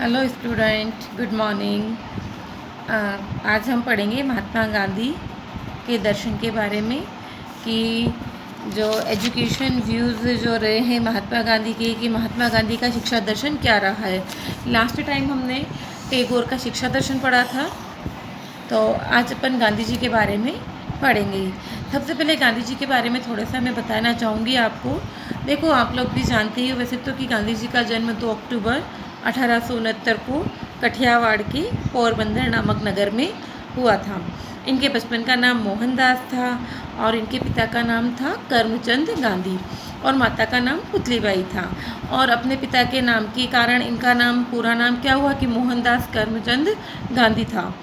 Hello student, good morning. आज हम पढ़ेंगे महात्मा गांधी के दर्शन के बारे में कि जो एजुकेशन व्यूज़ जो रहे हैं महात्मा गांधी के, कि महात्मा गांधी का शिक्षा दर्शन क्या रहा है। लास्ट टाइम हमने टैगोर का शिक्षा दर्शन पढ़ा था, तो आज अपन गांधी जी के बारे में पढ़ेंगे। सबसे पहले गांधी जी के बारे में थोड़ा सा मैं बताना चाहूँगी आपको। देखो, आप लोग भी जानते ही हो वैसे तो कि गांधी जी का जन्म 2 अक्टूबर 1869 को कठियावाड़ के पोरबंदर नामक नगर में हुआ था। इनके बचपन का नाम मोहनदास था और इनके पिता का नाम था करमचंद गांधी और माता का नाम पुतलीबाई था। और अपने पिता के नाम के कारण इनका नाम, पूरा नाम क्या हुआ कि मोहनदास करमचंद गांधी था।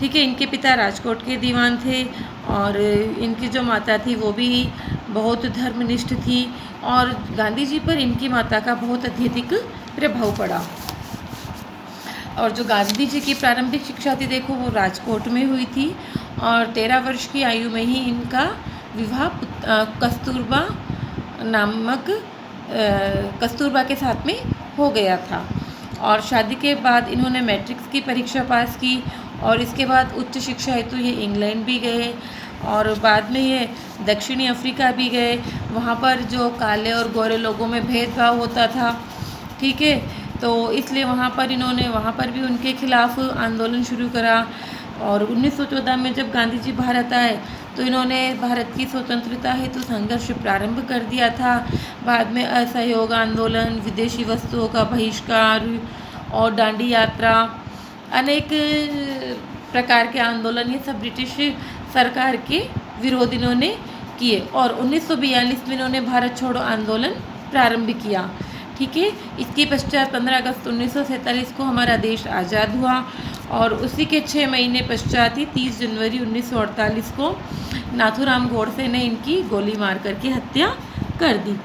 ठीक है। इनके पिता राजकोट के दीवान थे और इनकी जो माता थी वो भी बहुत धर्मनिष्ठ थी और गांधी जी पर इनकी माता का बहुत अत्यधिक प्रभाव पड़ा। और जो गांधी जी की प्रारंभिक शिक्षा थी, देखो, वो राजकोट में हुई थी और 13 वर्ष की आयु में ही इनका विवाह कस्तूरबा के साथ में हो गया था। और शादी के बाद इन्होंने मैट्रिक्स की परीक्षा पास की और इसके बाद उच्च शिक्षा हेतु ये इंग्लैंड भी गए और बाद में ये दक्षिणी अफ्रीका भी गए। वहाँ पर जो काले और गोरे लोगों में भेदभाव होता था, ठीक है, तो इसलिए वहाँ पर भी उनके खिलाफ आंदोलन शुरू करा। और 1914 में जब गांधी जी भारत आए तो इन्होंने भारत की स्वतंत्रता हेतु संघर्ष प्रारंभ कर दिया था। बाद में असहयोग आंदोलन, विदेशी वस्तुओं का बहिष्कार और दांडी यात्रा, अनेक प्रकार के आंदोलन, ये सब ब्रिटिश सरकार के विरोध इन्होंने किए। और 1942 में इन्होंने भारत छोड़ो आंदोलन प्रारंभ किया। ठीक है। इसके पश्चात 15 अगस्त 1947 को हमारा देश आज़ाद हुआ और उसी के 6 महीने पश्चात ही 30 जनवरी 1948 को नाथूराम गोडसे ने इनकी गोली मार करके हत्या कर दी।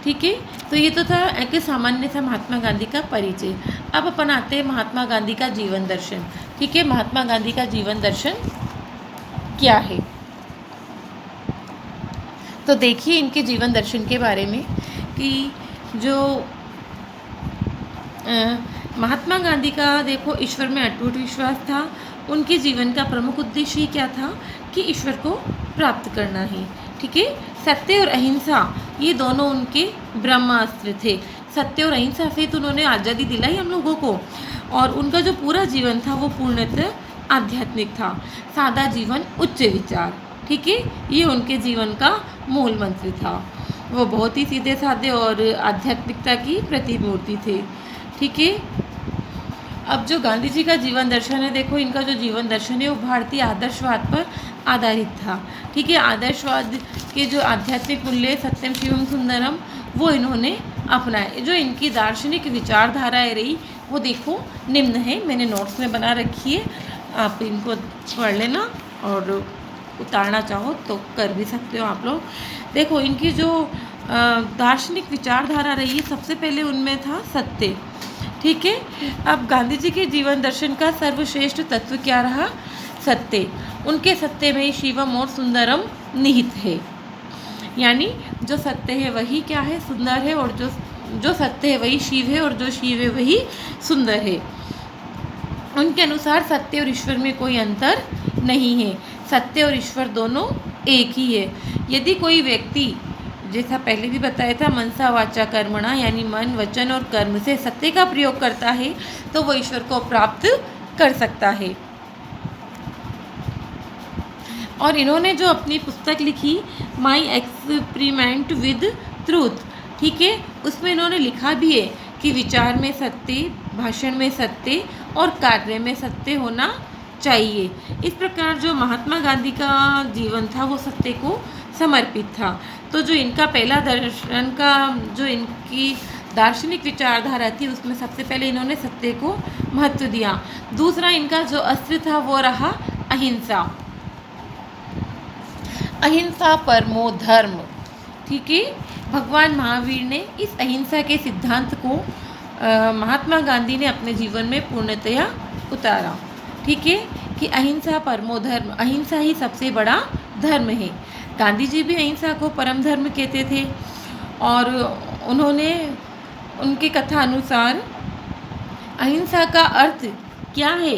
ठीक है। तो ये तो था एक सामान्य सा महात्मा गांधी का परिचय। अब अपन आते हैं महात्मा गांधी का जीवन दर्शन। ठीक है। महात्मा गांधी का जीवन दर्शन क्या है, तो देखिए इनके जीवन दर्शन के बारे में कि जो महात्मा गांधी का, देखो, ईश्वर में अटूट विश्वास था। उनके जीवन का प्रमुख उद्देश्य क्या था कि ईश्वर को प्राप्त करना है। ठीक है। सत्य और अहिंसा, ये दोनों उनके ब्रह्मास्त्र थे। सत्य और अहिंसा से तो उन्होंने आज़ादी दिलाई हम लोगों को। और उनका जो पूरा जीवन था वो पूर्णतः आध्यात्मिक था। सादा जीवन, उच्च विचार। ठीक है। ये उनके जीवन का मूल मंत्र था। वो बहुत ही सीधे साधे और आध्यात्मिकता की प्रतिमूर्ति थे। ठीक है। अब जो गांधी जी का जीवन दर्शन है, देखो, इनका जो जीवन दर्शन है वो भारतीय आदर्शवाद पर आधारित था। ठीक है। आदर्शवाद के जो आध्यात्मिक मूल्य, सत्यम शिवम सुंदरम, वो इन्होंने अपनाए। जो इनकी दार्शनिक विचारधाराएं रही वो देखो निम्न है, मैंने नोट्स में बना रखी है, आप इनको पढ़ लेना और उतारना चाहो तो कर भी सकते हो आप लोग। देखो, इनकी जो दार्शनिक विचारधारा रही, सबसे पहले उनमें था सत्य। ठीक है। अब गांधी जी के जीवन दर्शन का सर्वश्रेष्ठ तत्व क्या रहा? सत्य। उनके सत्य में शिवम और सुंदरम निहित है, यानी जो सत्य है वही क्या है? सुंदर है। और जो सत्य है वही शिव है और जो शिव है वही सुंदर है। उनके अनुसार सत्य और ईश्वर में कोई अंतर नहीं है। सत्य और ईश्वर दोनों एक ही है। यदि कोई व्यक्ति, जैसा पहले भी बताया था, मनसा वाचा कर्मणा, यानी मन, वचन और कर्म से सत्य का प्रयोग करता है तो वो ईश्वर को प्राप्त कर सकता है। और इन्होंने जो अपनी पुस्तक लिखी, माई एक्सपेरिमेंट विद ट्रूथ, ठीक है, उसमें इन्होंने लिखा भी है कि विचार में सत्य, भाषण में सत्य और कार्य में सत्य होना चाहिए। इस प्रकार जो महात्मा गांधी का जीवन था वो सत्य को समर्पित था। तो जो इनका पहला दर्शन का, जो इनकी दार्शनिक विचारधारा थी, उसमें सबसे पहले इन्होंने सत्य को महत्व दिया। दूसरा इनका जो अस्त्र था वो रहा अहिंसा। अहिंसा परमो धर्म। ठीक है। भगवान महावीर ने इस अहिंसा के सिद्धांत को महात्मा गांधी ने अपने जीवन में पूर्णतया उतारा। ठीक है। कि अहिंसा परमो धर्म, अहिंसा ही सबसे बड़ा धर्म है। गांधी जी भी अहिंसा को परम धर्म कहते थे और उन्होंने, उनकी कथा अनुसार अहिंसा का अर्थ क्या है?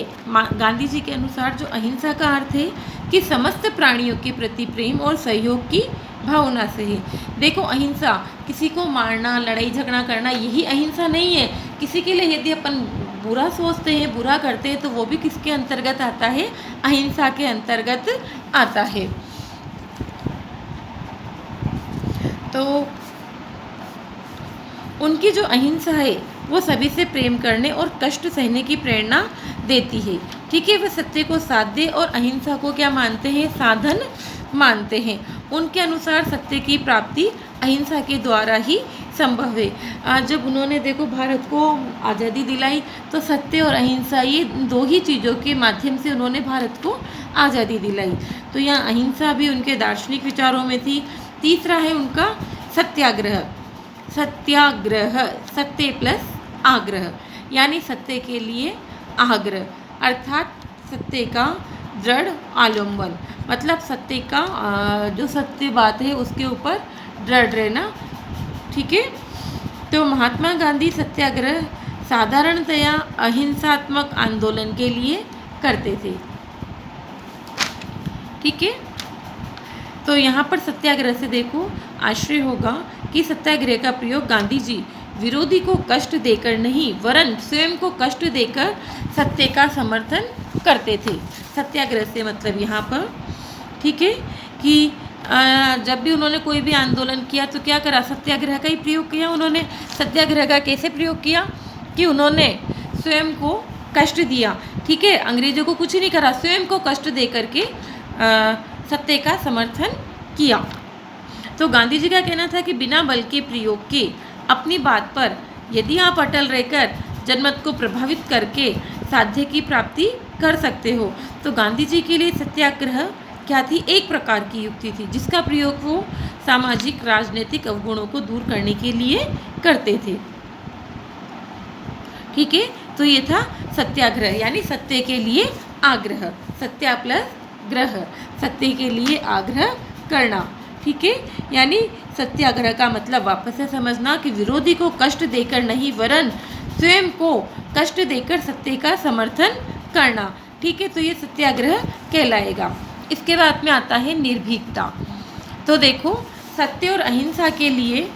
गांधी जी के अनुसार जो अहिंसा का अर्थ है कि समस्त प्राणियों के प्रति प्रेम और सहयोग की भावना से है। देखो, अहिंसा किसी को मारना, लड़ाई झगड़ा करना, यही अहिंसा नहीं है। किसी के लिए यदि अपन बुरा सोचते हैं, बुरा करते हैं, तो वो भी किसके अंतर्गत आता है? अहिंसा के अंतर्गत आता है। तो उनकी जो अहिंसा है वो सभी से प्रेम करने और कष्ट सहने की प्रेरणा देती है। ठीक है, वे सत्य को साध्य और अहिंसा को क्या मानते हैं? साधन मानते हैं। उनके अनुसार सत्य की प्राप्ति अहिंसा के द्वारा ही संभव है। जब उन्होंने देखो भारत को आज़ादी दिलाई, तो सत्य और अहिंसा ये दो ही चीज़ों के माध्यम से उन्होंने भारत को आज़ादी दिलाई। तो यहाँ अहिंसा भी उनके दार्शनिक विचारों में थी। तीसरा है उनका सत्याग्रह। सत्याग्रह, सत्य प्लस आग्रह, यानी सत्य के लिए आग्रह, अर्थात सत्य का दृढ़ आलम्बन, मतलब सत्य का जो सत्य बात है उसके ऊपर दृढ़ रहना। ठीक है, तो महात्मा गांधी सत्याग्रह साधारणतया अहिंसात्मक आंदोलन के लिए करते थे। ठीक है, तो यहाँ पर सत्याग्रह से देखो आश्चर्य होगा कि सत्याग्रह का प्रयोग गांधी जी विरोधी को कष्ट देकर नहीं, वरन स्वयं को कष्ट देकर सत्य का समर्थन करते थे। सत्याग्रह से मतलब यहाँ पर, ठीक है, कि जब भी उन्होंने कोई भी आंदोलन किया तो क्या करा? सत्याग्रह का ही प्रयोग किया उन्होंने। सत्याग्रह का कैसे प्रयोग किया? कि उन्होंने स्वयं को कष्ट दिया। ठीक है, अंग्रेजों को कुछ नहीं करा, स्वयं को कष्ट दे करके सत्य का समर्थन किया। तो गांधी जी का कहना था कि बिना बल के प्रयोग के अपनी बात पर यदि आप अटल रहकर जनमत को प्रभावित करके साध्य की प्राप्ति कर सकते हो, तो गांधी जी के लिए सत्याग्रह क्या थी? एक प्रकार की युक्ति थी जिसका प्रयोग वो सामाजिक राजनीतिक अवगुणों को दूर करने के लिए करते थे। ठीक है, तो ये था सत्याग्रह, यानी सत्य के लिए आग्रह। सत्या प्लस ग्रह, सत्य के लिए आग्रह करना। ठीक है, यानी सत्याग्रह का मतलब वापस से समझना कि विरोधी को कष्ट देकर नहीं, वरन स्वयं को कष्ट देकर सत्य का समर्थन करना। ठीक है, तो ये सत्याग्रह कहलाएगा। इसके बाद में आता है निर्भीकता। तो देखो, सत्य और अहिंसा के लिए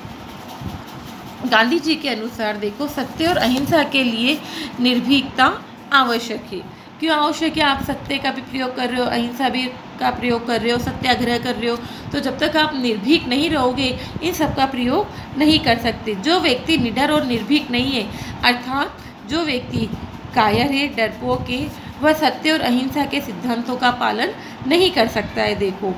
गांधी जी के अनुसार देखो, सत्य और अहिंसा के लिए निर्भीकता आवश्यक है। क्यों आवश्यक है? आप सत्य का भी प्रयोग कर रहे हो, अहिंसा भी का प्रयोग कर रहे हो, सत्याग्रह कर रहे हो, तो जब तक आप निर्भीक नहीं रहोगे इन सब का प्रयोग नहीं कर सकते। जो व्यक्ति निडर और निर्भीक नहीं है, अर्थात जो व्यक्ति कायर है, डरपोक है, वह सत्य और अहिंसा के सिद्धांतों का पालन नहीं कर सकता है। देखो,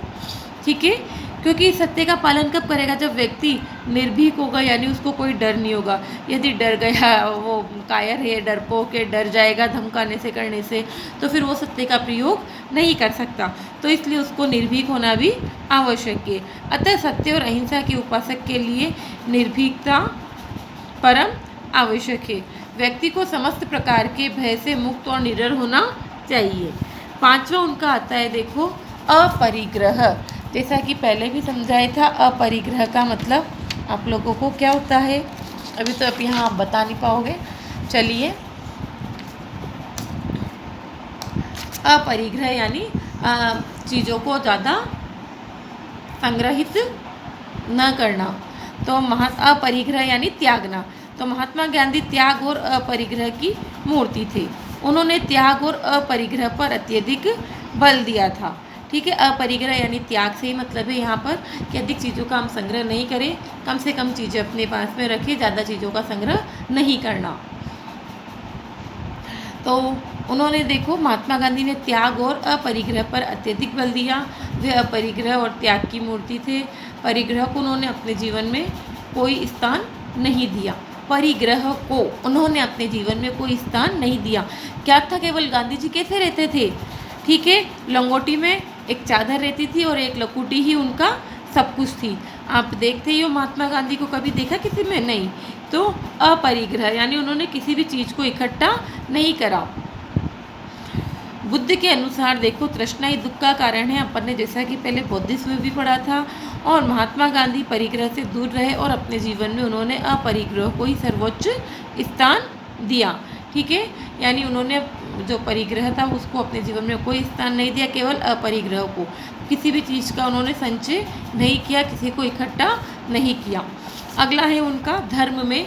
ठीक है, क्योंकि सत्य का पालन कब करेगा? जब व्यक्ति निर्भीक होगा, यानी उसको कोई डर नहीं होगा। यदि डर गया, वो कायर है, डरपोक है, डर जाएगा धमकाने से, करने से, तो फिर वो सत्य का प्रयोग नहीं कर सकता। तो इसलिए उसको निर्भीक होना भी आवश्यक है। अतः सत्य और अहिंसा के उपासक के लिए निर्भीकता परम आवश्यक है। व्यक्ति को समस्त प्रकार के भय से मुक्त और निडर होना चाहिए। पांचवा उनका आता है, देखो, अपरिग्रह। जैसा कि पहले भी समझाया था, अपरिग्रह का मतलब आप लोगों को क्या होता है? अभी तो अब यहाँ आप बता नहीं पाओगे। चलिए, अपरिग्रह यानी चीज़ों को ज़्यादा संग्रहित न करना। तो अपरिग्रह यानी त्यागना। तो महात्मा गांधी त्याग और अपरिग्रह की मूर्ति थे। उन्होंने त्याग और अपरिग्रह पर अत्यधिक बल दिया था। ठीक है, अपरिग्रह यानी त्याग से ही मतलब है यहाँ पर कि अधिक चीज़ों का हम संग्रह नहीं करें, कम से कम चीज़ें अपने पास में रखें, ज़्यादा चीज़ों का संग्रह नहीं करना। तो उन्होंने देखो, महात्मा गांधी ने त्याग और अपरिग्रह पर अत्यधिक बल दिया। वे अपरिग्रह और त्याग की मूर्ति थे। परिग्रह को उन्होंने अपने जीवन में कोई स्थान नहीं दिया। परिग्रह को उन्होंने अपने जीवन में कोई स्थान नहीं दिया। क्या था? केवल गांधी जी कैसे रहते थे? ठीक है, लंगोटी में एक चादर रहती थी और एक लकुटी ही उनका सब कुछ थी। आप देखते ही हो महात्मा गांधी को कभी देखा किसी में? नहीं। तो अपरिग्रह यानी उन्होंने किसी भी चीज़ को इकट्ठा नहीं करा। बुद्ध के अनुसार देखो, तृष्णा ही दुख का कारण है। अपन ने जैसा कि पहले बौद्धिज्म में भी पढ़ा था। और महात्मा गांधी परिग्रह से दूर रहे और अपने जीवन में उन्होंने अपरिग्रह को ही सर्वोच्च स्थान दिया। ठीक है, यानी उन्होंने जो परिग्रह था उसको अपने जीवन में कोई स्थान नहीं दिया, केवल अपरिग्रह को। किसी भी चीज़ का उन्होंने संचय नहीं किया, किसी को इकट्ठा नहीं किया। अगला है उनका धर्म में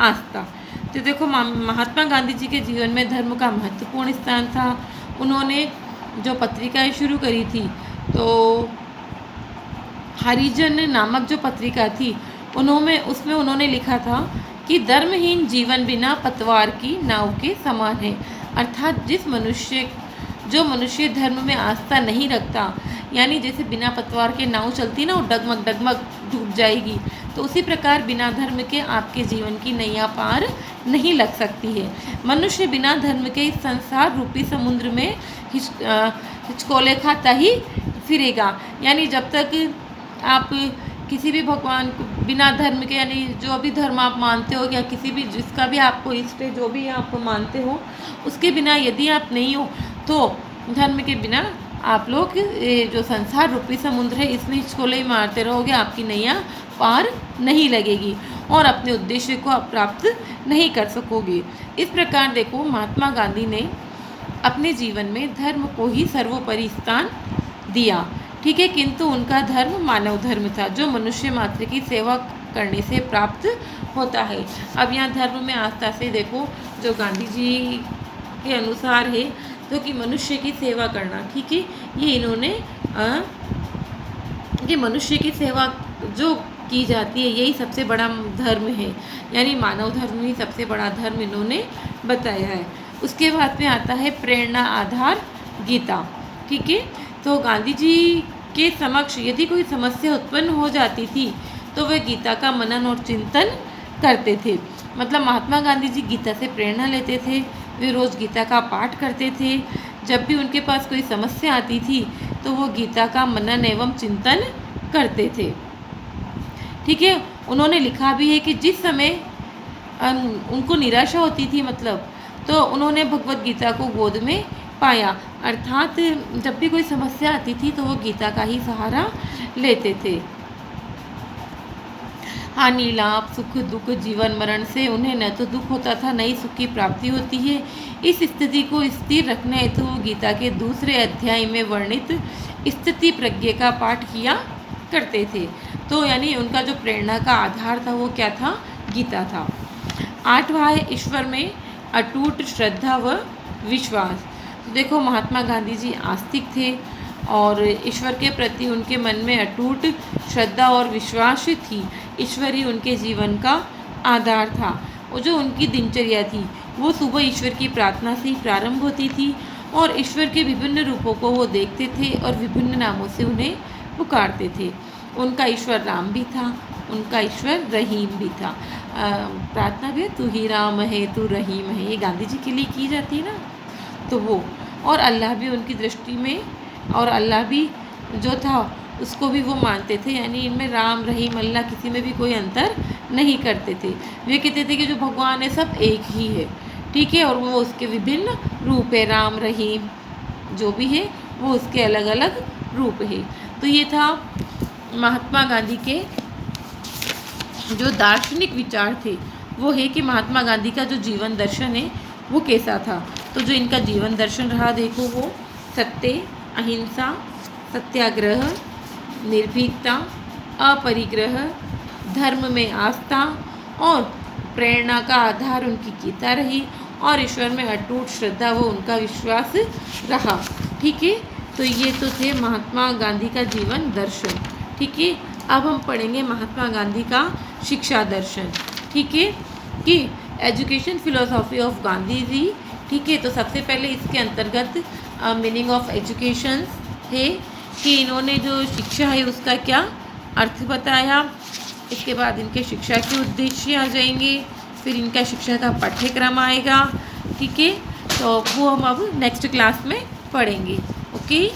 आस्था। तो देखो महात्मा गांधी जी के जीवन में धर्म का महत्वपूर्ण स्थान था। उन्होंने जो पत्रिकाएं शुरू करी थी, तो हरिजन नामक जो पत्रिका थी उसमें उन्होंने लिखा था कि धर्महीन जीवन बिना पतवार की नाव के समान है। अर्थात जो मनुष्य धर्म में आस्था नहीं रखता, यानी जैसे बिना पतवार के नाव चलती ना, वो डगमग डगमग डूब जाएगी, तो उसी प्रकार बिना धर्म के आपके जीवन की नैया पार नहीं लग सकती है। मनुष्य बिना धर्म के इस संसार रूपी समुद्र में हिचकोले खाता ही फिरेगा। यानी जब तक आप किसी भी भगवान को बिना धर्म के, यानी जो भी धर्म आप मानते हो या किसी भी जिसका भी आपको इष्ट है, जो भी आप मानते हो, उसके बिना यदि आप नहीं हो तो धर्म के बिना आप लोग जो संसार रूपी समुद्र है इसमें हिचकोले ही मारते रहोगे, आपकी नैया पार नहीं लगेगी और अपने उद्देश्य को आप प्राप्त नहीं कर सकोगे। इस प्रकार देखो महात्मा गांधी ने अपने जीवन में धर्म को ही सर्वोपरि स्थान दिया, ठीक है, किंतु उनका धर्म मानव धर्म था, जो मनुष्य मात्र की सेवा करने से प्राप्त होता है। अब यहाँ धर्म में आस्था से देखो जो गांधी जी के अनुसार है, जो कि मनुष्य की सेवा करना, ठीक है, ये इन्होंने कि मनुष्य की सेवा जो की जाती है यही सबसे बड़ा धर्म है, यानी मानव धर्म ही सबसे बड़ा धर्म इन्होंने बताया है। उसके बाद में आता है प्रेरणा आधार गीता, ठीक है। तो गांधी जी के समक्ष यदि कोई समस्या उत्पन्न हो जाती थी तो वे गीता का मनन और चिंतन करते थे। मतलब महात्मा गांधी जी गीता से प्रेरणा लेते थे, वे रोज़ गीता का पाठ करते थे। जब भी उनके पास कोई समस्या आती थी तो वो गीता का मनन एवं चिंतन करते थे, ठीक है। उन्होंने लिखा भी है कि जिस समय उनको निराशा होती थी, मतलब तो उन्होंने भगवत गीता को गोद में पाया, अर्थात जब भी कोई समस्या आती थी तो वो गीता का ही सहारा लेते थे। हानि लाभ सुख दुख जीवन मरण से उन्हें न तो दुख होता था, न ही सुख की प्राप्ति होती है। इस स्थिति को स्थिर रखने हेतु वो गीता के दूसरे अध्याय में वर्णित स्थिति प्रज्ञा का पाठ किया करते थे। तो यानी उनका जो प्रेरणा का आधार था वो क्या था? गीता था। 8वां है ईश्वर में अटूट श्रद्धा व विश्वास। तो देखो महात्मा गांधी जी आस्तिक थे और ईश्वर के प्रति उनके मन में अटूट श्रद्धा और विश्वास थी। ईश्वर ही उनके जीवन का आधार था। वो जो उनकी दिनचर्या थी वो सुबह ईश्वर की प्रार्थना से ही प्रारंभ होती थी और ईश्वर के विभिन्न रूपों को वो देखते थे और विभिन्न नामों से उन्हें पुकारते थे। उनका ईश्वर राम भी था, उनका ईश्वर रहीम भी था। प्रार्थना भी तू ही राम है तू रहीम है, ये गांधी जी के लिए की जाती है ना, तो वो और अल्लाह भी उनकी दृष्टि में, और अल्लाह भी जो था उसको भी वो मानते थे, यानी इनमें राम रहीम अल्लाह किसी में भी कोई अंतर नहीं करते थे। वे कहते थे कि जो भगवान है सब एक ही है, ठीक है, और वो उसके विभिन्न रूप है, राम रहीम जो भी है वो उसके अलग अलग रूप है। तो ये था महात्मा गांधी के जो दार्शनिक विचार थे, वो है कि महात्मा गांधी का जो जीवन दर्शन है वो कैसा था। तो जो इनका जीवन दर्शन रहा देखो वो सत्य, अहिंसा, सत्याग्रह, निर्भीकता, अपरिग्रह, धर्म में आस्था और प्रेरणा का आधार उनकी गीता रही और ईश्वर में अटूट श्रद्धा वो उनका विश्वास रहा, ठीक है। तो ये तो थे महात्मा गांधी का जीवन दर्शन, ठीक है। अब हम पढ़ेंगे महात्मा गांधी का शिक्षा दर्शन, ठीक है, कि education philosophy of Gandhi ji, ठीक है। तो सबसे पहले इसके अंतर्गत मीनिंग ऑफ एजुकेशन है कि इन्होंने जो शिक्षा है उसका क्या अर्थ बताया। इसके बाद इनके शिक्षा के उद्देश्य आ जाएंगे, फिर इनका शिक्षा का पाठ्यक्रम आएगा, ठीक है। तो वो हम अब नेक्स्ट क्लास में पढ़ेंगे, ओके।